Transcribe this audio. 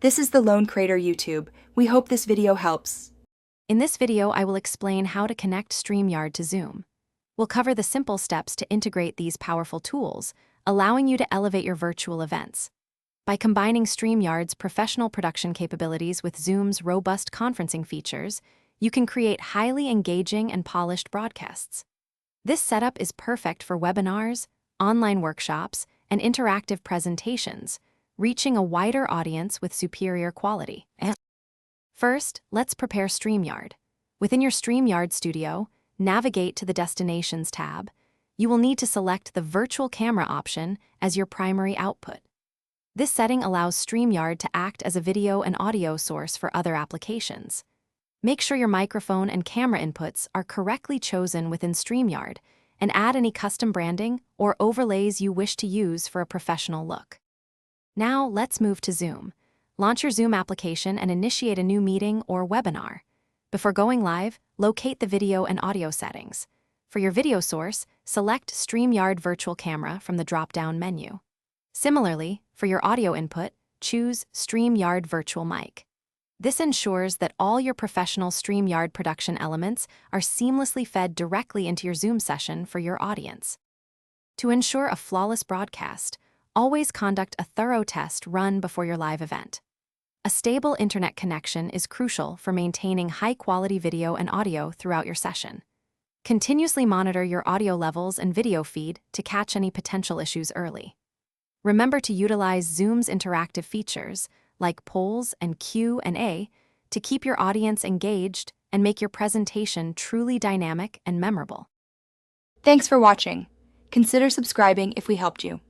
This is the Lone Crater YouTube. We hope this video helps. In this video, I will explain how to connect Streamyard to Zoom. We'll cover the simple steps to integrate these powerful tools, allowing you to elevate your virtual events. By combining Streamyard's professional production capabilities with Zoom's robust conferencing features, you can create highly engaging and polished broadcasts. This setup is perfect for webinars, online workshops, and interactive presentations, reaching a wider audience with superior quality. First, let's prepare Streamyard. Within your Streamyard studio, navigate to the Destinations tab. You will need to select the Virtual Camera option as your primary output. This setting allows Streamyard to act as a video and audio source for other applications. Make sure your microphone and camera inputs are correctly chosen within Streamyard, and add any custom branding or overlays you wish to use for a professional look. Now, let's move to Zoom. Launch your Zoom application and initiate a new meeting or webinar. Before going live, locate the video and audio settings. For your video source, select Streamyard Virtual Camera from the drop-down menu. Similarly, for your audio input, choose Streamyard Virtual Mic. This ensures that all your professional Streamyard production elements are seamlessly fed directly into your Zoom session for your audience. To ensure a flawless broadcast, always conduct a thorough test run before your live event. A stable internet connection is crucial for maintaining high-quality video and audio throughout your session. Continuously monitor your audio levels and video feed to catch any potential issues early. Remember to utilize Zoom's interactive features, like polls and Q&A, to keep your audience engaged and make your presentation truly dynamic and memorable. Thanks for watching. Consider subscribing if we helped you.